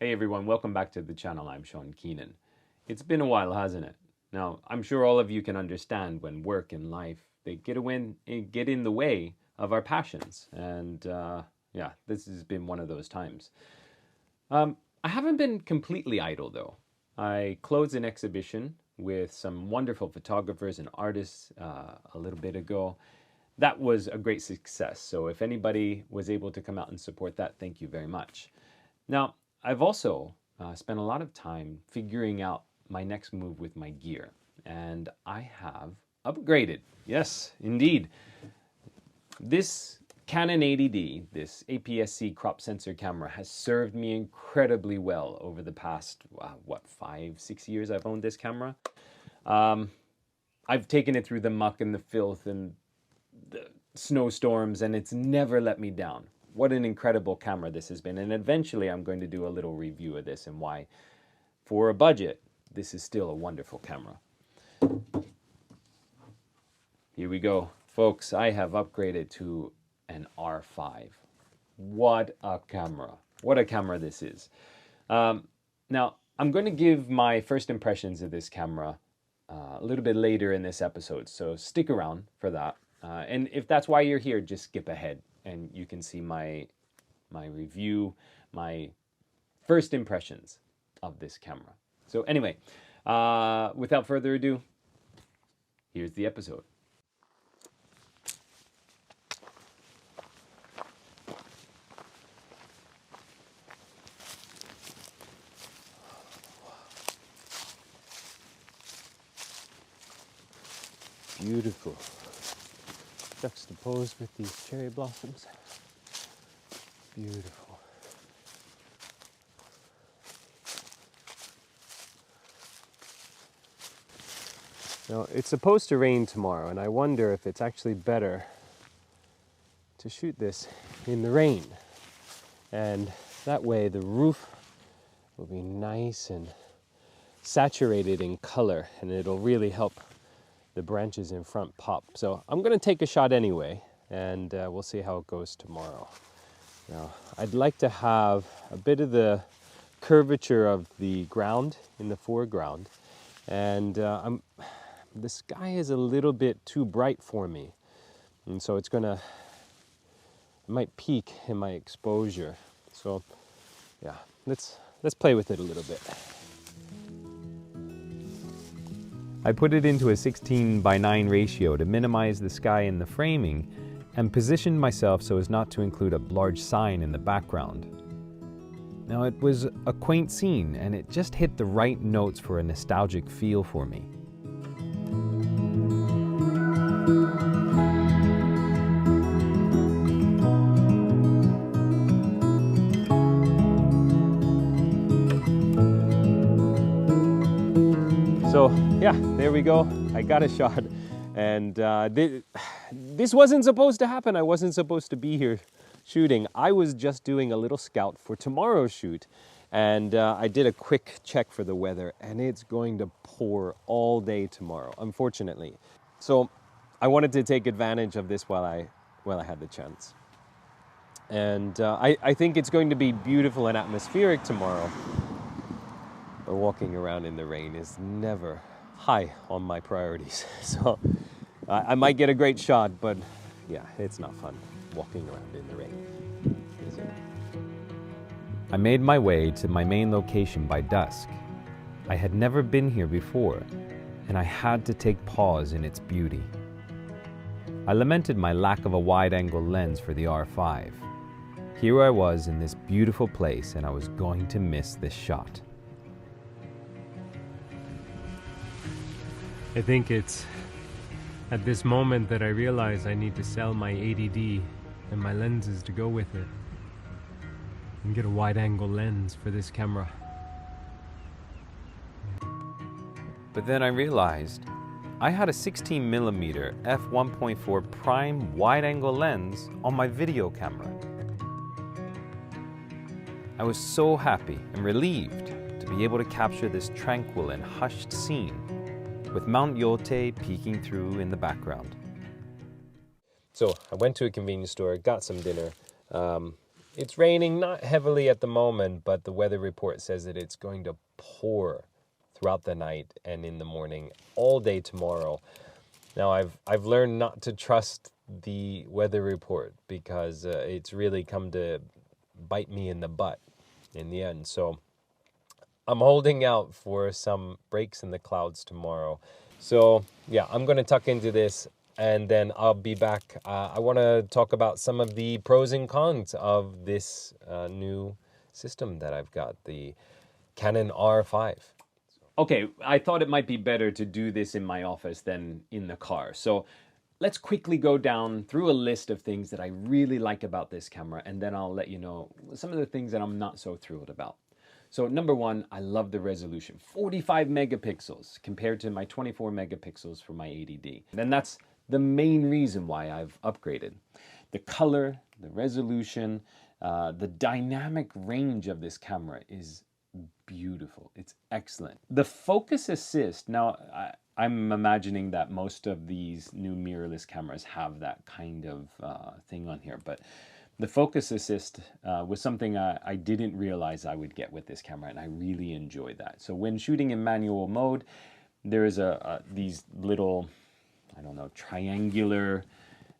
Hey everyone, welcome back to the channel. I'm Sean Keenan. It's been a while, hasn't it? Now, I'm sure all of you can understand when work and life, they get in the way of our passions. And yeah, this has been one of those times. I haven't been completely idle though. I closed an exhibition with some wonderful photographers and artists a little bit ago. That was a great success. So if anybody was able to come out and support that, thank you very much. Now, I've also spent a lot of time figuring out my next move with my gear, and I have upgraded. Yes, indeed. This Canon 80D, this APS-C crop sensor camera, has served me incredibly well over the past, 5-6 years I've owned this camera. I've taken it through the muck and the filth and the snowstorms, and it's never let me down. What an incredible camera this has been. And eventually I'm going to do a little review of this and why, for a budget, this is still a wonderful camera. Here we go. Folks, I have upgraded to an R5. What a camera. What a camera this is. Now, I'm going to give my first impressions of this camera a little bit later in this episode, so stick around for that. And if that's why you're here, just skip ahead and you can see my review, my first impressions of this camera. So anyway, without further ado, here's the episode. Beautiful. Juxtaposed with these cherry blossoms. Beautiful. Now, it's supposed to rain tomorrow, and I wonder if it's actually better to shoot this in the rain. And that way the roof will be nice and saturated in color, and it'll really help the branches in front pop. So I'm going to take a shot anyway, and we'll see how it goes tomorrow. Now, I'd like to have a bit of the curvature of the ground in the foreground, and the sky is a little bit too bright for me, and so it might peak in my exposure. So yeah, let's play with it a little bit. I put it into a 16:9 ratio to minimize the sky in the framing and positioned myself so as not to include a large sign in the background. Now, it was a quaint scene and it just hit the right notes for a nostalgic feel for me. So yeah, there we go. I got a shot, and this wasn't supposed to happen. I wasn't supposed to be here shooting. I was just doing a little scout for tomorrow's shoot, and I did a quick check for the weather, and it's going to pour all day tomorrow, unfortunately. So I wanted to take advantage of this while I had the chance. And I think it's going to be beautiful and atmospheric tomorrow. But walking around in the rain is never high on my priorities. So I might get a great shot, but yeah, it's not fun walking around in the rain, is it? I made my way to my main location by dusk. I had never been here before, and I had to take pause in its beauty. I lamented my lack of a wide-angle lens for the R5. Here I was in this beautiful place, and I was going to miss this shot. I think it's at this moment that I realize I need to sell my 80D and my lenses to go with it and get a wide-angle lens for this camera. But then I realized I had a 16mm f1.4 prime wide-angle lens on my video camera. I was so happy and relieved to be able to capture this tranquil and hushed scene with Mount Yote peeking through in the background. So I went to a convenience store, got some dinner, It's raining, not heavily at the moment, but the weather report says that it's going to pour throughout the night and in the morning all day tomorrow. Now, I've learned not to trust the weather report because it's really come to bite me in the butt in the end. So I'm holding out for some breaks in the clouds tomorrow. So yeah, I'm going to tuck into this and then I'll be back. I want to talk about some of the pros and cons of this new system that I've got, the Canon R5. Okay, I thought it might be better to do this in my office than in the car. So let's quickly go down through a list of things that I really like about this camera, and then I'll let you know some of the things that I'm not so thrilled about. So number one, I love the resolution, 45 megapixels compared to my 24 megapixels for my 80D. And that's the main reason why I've upgraded. The color, the resolution, the dynamic range of this camera is beautiful. It's excellent. The focus assist, now I'm imagining that most of these new mirrorless cameras have that kind of thing on here, but the focus assist was something I didn't realize I would get with this camera, and I really enjoy that. So when shooting in manual mode, there is these little, I don't know, triangular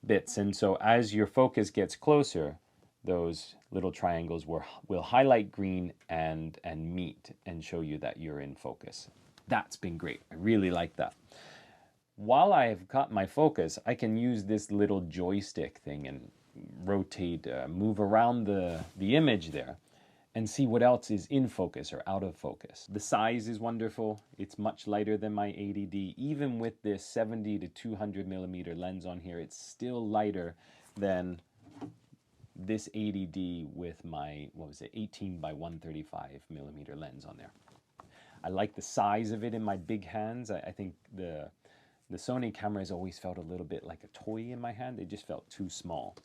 bits, and so as your focus gets closer, those little triangles will highlight green and meet and show you that you're in focus. That's been great. I really like that. While I've got my focus, I can use this little joystick thing and rotate, move around the image there and see what else is in focus or out of focus. The size is wonderful. It's much lighter than my 80D. Even with this 70 to 200 millimeter lens on here, it's still lighter than this 80D with my, 18 by 135 millimeter lens on there. I like the size of it in my big hands. I think the Sony cameras always felt a little bit like a toy in my hand. They just felt too small.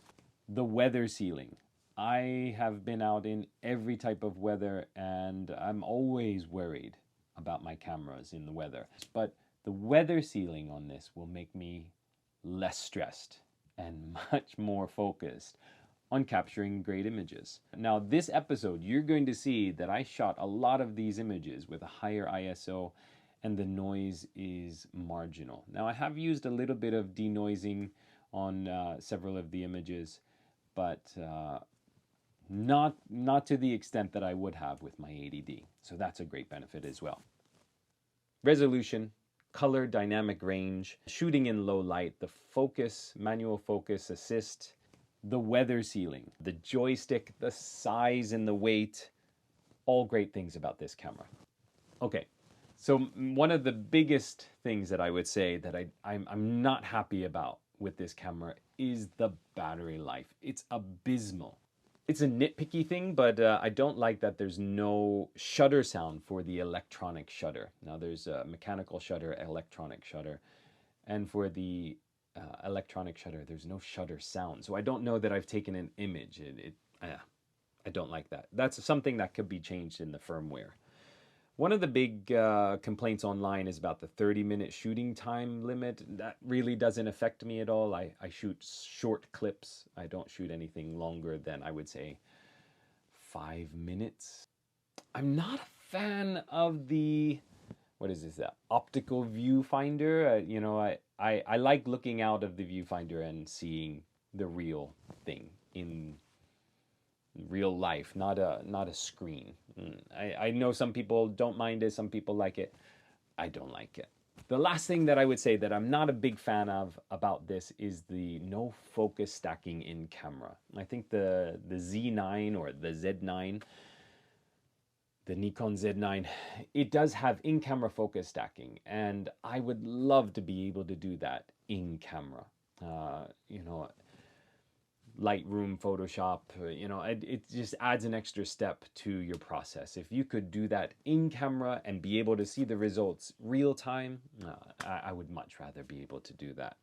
The weather sealing. I have been out in every type of weather and I'm always worried about my cameras in the weather. But the weather sealing on this will make me less stressed and much more focused on capturing great images. Now this episode, you're going to see that I shot a lot of these images with a higher ISO and the noise is marginal. Now I have used a little bit of denoising on several of the images, but not to the extent that I would have with my 80D. So that's a great benefit as well. Resolution, color, dynamic range, shooting in low light, the focus, manual focus assist, the weather sealing, the joystick, the size and the weight, all great things about this camera. Okay, so one of the biggest things that I would say that I'm not happy about with this camera is the battery life. It's abysmal. It's a nitpicky thing, but I don't like that there's no shutter sound for the electronic shutter. Now there's a mechanical shutter, electronic shutter, and for the electronic shutter, there's no shutter sound. So I don't know that I've taken an image. I don't like that. That's something that could be changed in the firmware. One of the big complaints online is about the 30-minute shooting time limit. That really doesn't affect me at all. I shoot short clips. I don't shoot anything longer than, I would say, 5 minutes. I'm not a fan of the, what is this, optical viewfinder. You know, I like looking out of the viewfinder and seeing the real thing in real life, not a screen. I know some people don't mind it, some people like it. I don't like it. The last thing that I would say that I'm not a big fan of about this is the no focus stacking in camera. I think the Z9 or the Z9, the Nikon Z9, it does have in-camera focus stacking, and I would love to be able to do that in camera. You know, Lightroom, Photoshop, you know, it just adds an extra step to your process. If you could do that in camera and be able to see the results real time, I would much rather be able to do that.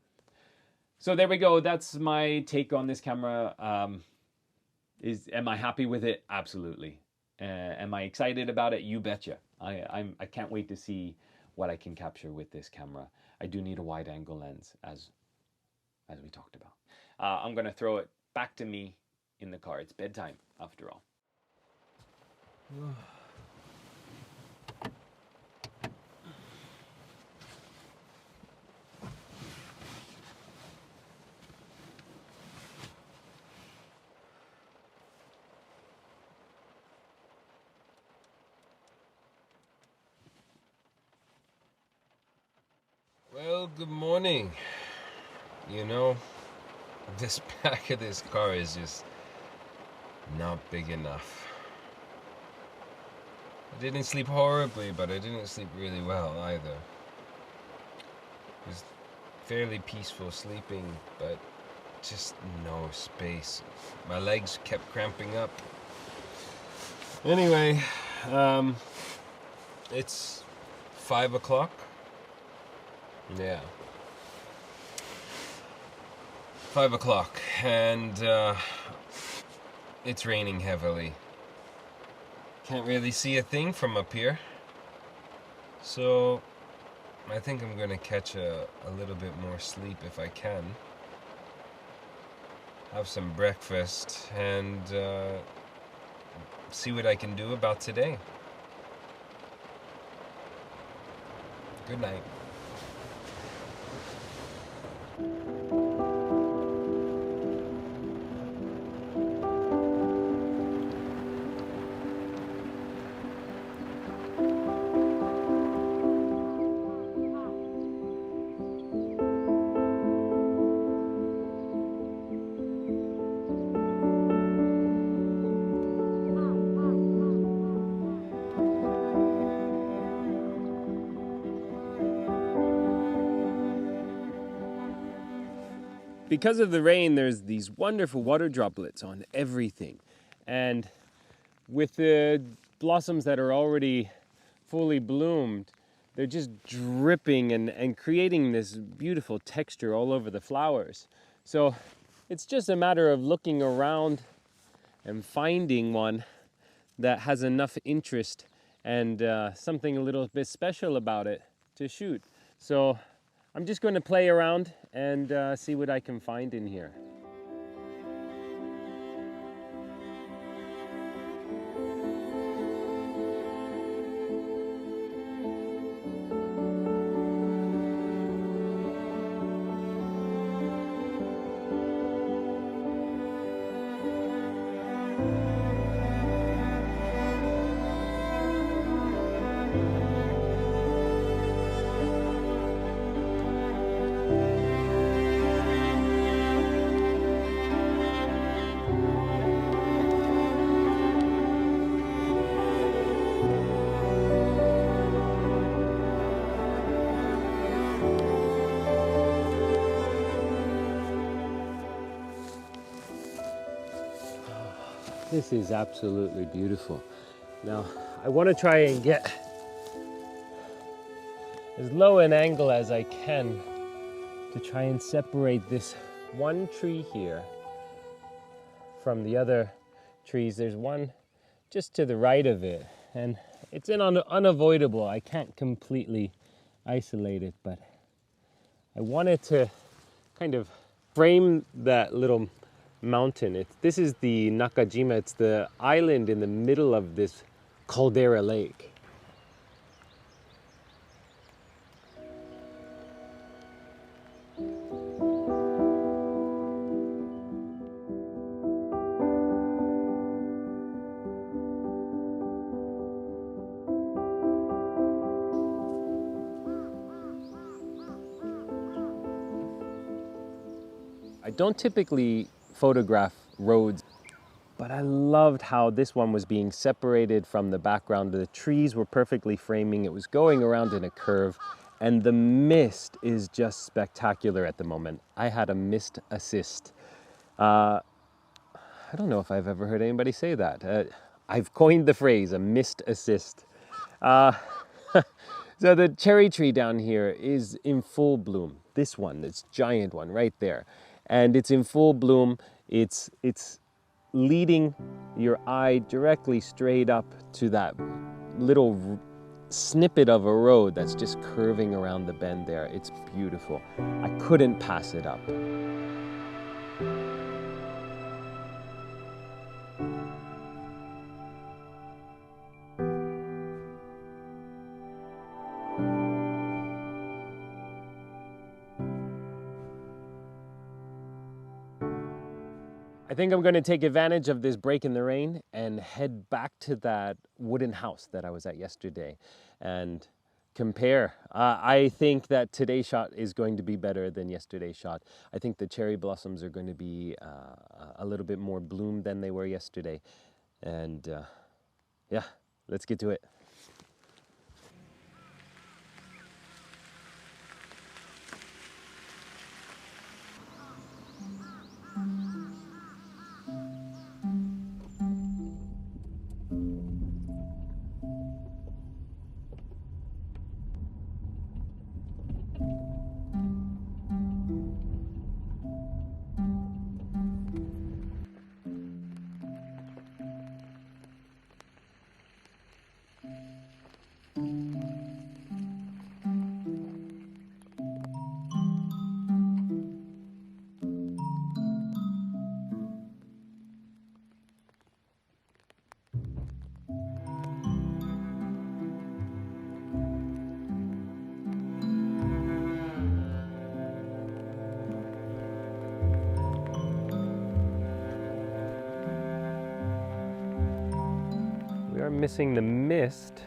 So there we go. That's my take on this camera. Am I happy with it? Absolutely. Am I excited about it? You betcha. I can't wait to see what I can capture with this camera. I do need a wide angle lens, as we talked about. I'm going to throw it back to me in the car. It's bedtime, after all. Well, good morning. You know, this back of this car is just not big enough. I didn't sleep horribly, but I didn't sleep really well either. It was fairly peaceful sleeping, but just no space. My legs kept cramping up. Anyway, it's 5 o'clock. Yeah. 5 o'clock, and it's raining heavily. Can't really see a thing from up here. So I think I'm gonna catch a little bit more sleep if I can. Have some breakfast and see what I can do about today. Good night. Because of the rain, there's these wonderful water droplets on everything. And with the blossoms that are already fully bloomed, they're just dripping and creating this beautiful texture all over the flowers. So it's just a matter of looking around and finding one that has enough interest and something a little bit special about it to shoot. So I'm just going to play around and see what I can find in here. This is absolutely beautiful. Now, I want to try and get as low an angle as I can to try and separate this one tree here from the other trees. There's one just to the right of it, and it's unavoidable. I can't completely isolate it, but I wanted to kind of frame that little mountain. This is the Nakajima. It's the island in the middle of this caldera lake. I don't typically photograph roads, but I loved how this one was being separated from the background. The trees were perfectly framing. It was going around in a curve, and the mist is just spectacular at the moment. I had a mist assist. I don't know if I've ever heard anybody say that. I've coined the phrase, a mist assist. So the cherry tree down here is in full bloom. This one, this giant one right there. And it's in full bloom. It's leading your eye directly straight up to that little snippet of a road that's just curving around the bend there. It's beautiful. I couldn't pass it up. think I'm going to take advantage of this break in the rain and head back to that wooden house that I was at yesterday and compare. I think that today's shot is going to be better than yesterday's shot. I think the cherry blossoms are going to be a little bit more bloom than they were yesterday. And yeah, let's get to it. We are missing the mist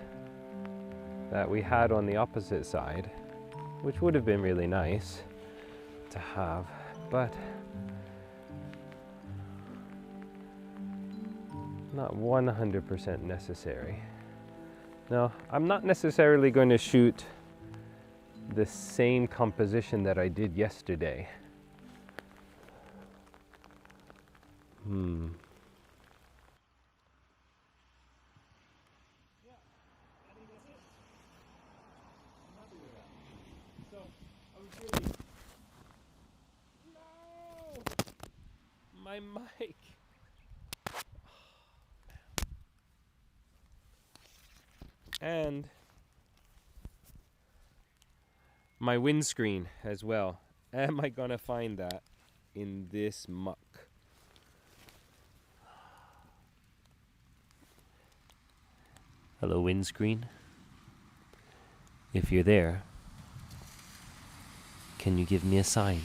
that we had on the opposite side, which would have been really nice to have, but not 100% necessary. Now, I'm not necessarily going to shoot the same composition that I did yesterday. My mic. And my windscreen as well. Am I gonna find that in this muck? Hello, windscreen. If you're there, can you give me a sign?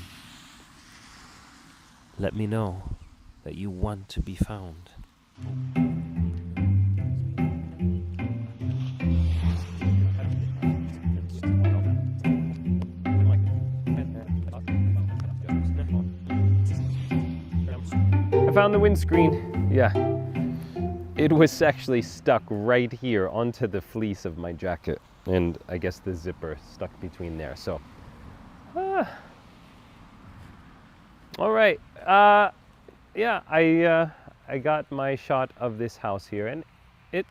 Let me know that you want to be found. I found the windscreen. Yeah. It was actually stuck right here onto the fleece of my jacket. And I guess the zipper stuck between there. So, all right. Yeah, I got my shot of this house here, and it's,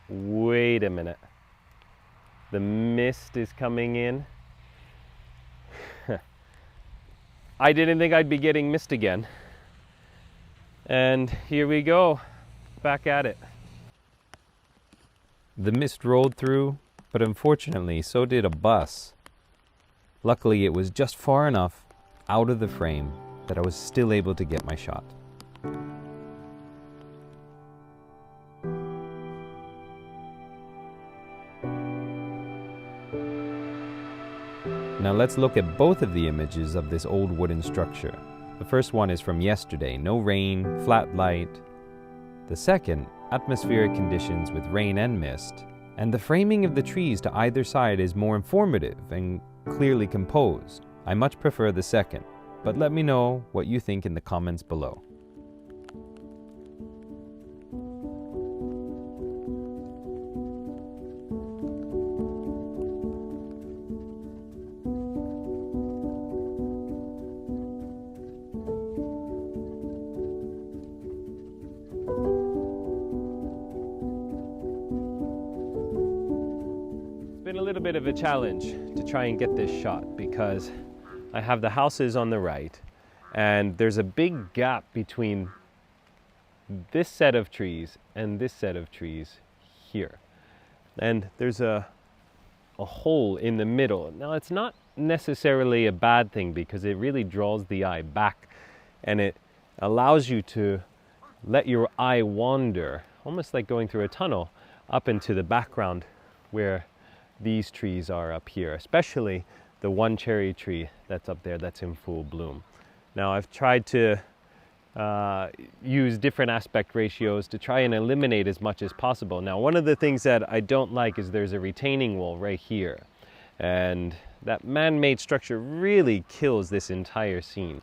wait a minute. The mist is coming in. I didn't think I'd be getting mist again. And here we go, back at it. The mist rolled through, but unfortunately, so did a bus. Luckily, it was just far enough out of the frame that I was still able to get my shot. Now let's look at both of the images of this old wooden structure. The first one is from yesterday, no rain, flat light. The second, atmospheric conditions with rain and mist. And the framing of the trees to either side is more informative and clearly composed. I much prefer the second, but let me know what you think in the comments below. Been a little bit of a challenge to try and get this shot because I have the houses on the right and there's a big gap between this set of trees and this set of trees here. And there's a hole in the middle. Now it's not necessarily a bad thing because it really draws the eye back and it allows you to let your eye wander, almost like going through a tunnel, up into the background where these trees are up here, especially the one cherry tree that's up there that's in full bloom. Now I've tried to use different aspect ratios to try and eliminate as much as possible. Now, one of the things that I don't like is there's a retaining wall right here. And that man-made structure really kills this entire scene.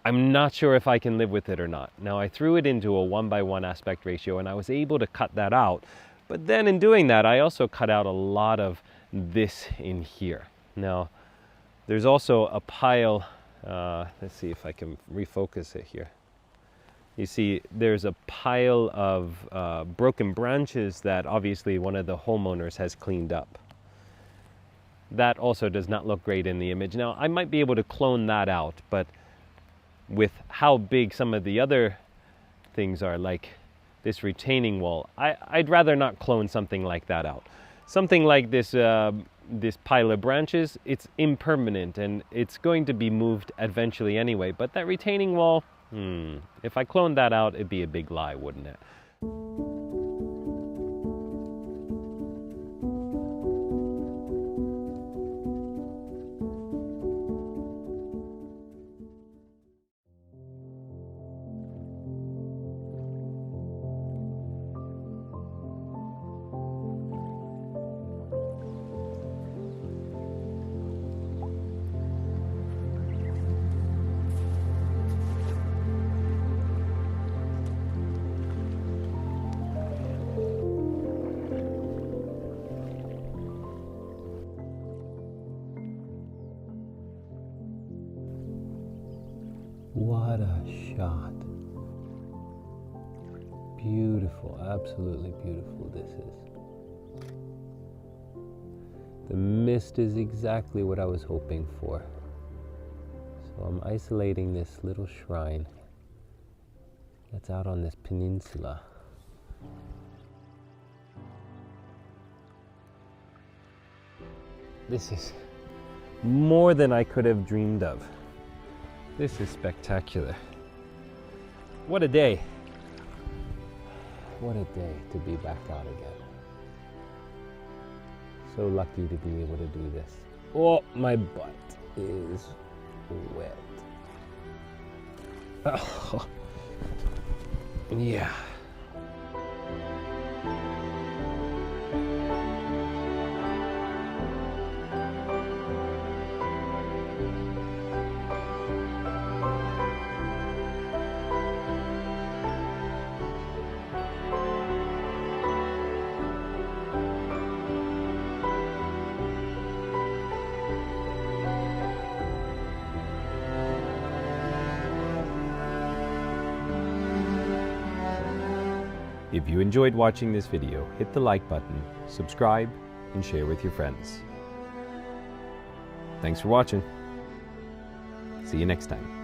I'm not sure if I can live with it or not. Now, I threw it into a 1:1 aspect ratio and I was able to cut that out. But then in doing that, I also cut out a lot of this in here. Now, there's also a pile, let's see if I can refocus it here. You see, there's a pile of broken branches that obviously one of the homeowners has cleaned up. That also does not look great in the image. Now, I might be able to clone that out, but with how big some of the other things are, like this retaining wall, I'd rather not clone something like that out. Something like this, this pile of branches, it's impermanent and it's going to be moved eventually anyway. But that retaining wall, if I cloned that out, it'd be a big lie, wouldn't it? What a shot. Beautiful, absolutely beautiful this is. The mist is exactly what I was hoping for. So I'm isolating this little shrine that's out on this peninsula. This is more than I could have dreamed of. This is spectacular. What a day. What a day to be back out again. So lucky to be able to do this. Oh, my butt is wet. Oh, yeah. If you enjoyed watching this video, hit the like button, subscribe, and share with your friends. Thanks for watching. See you next time.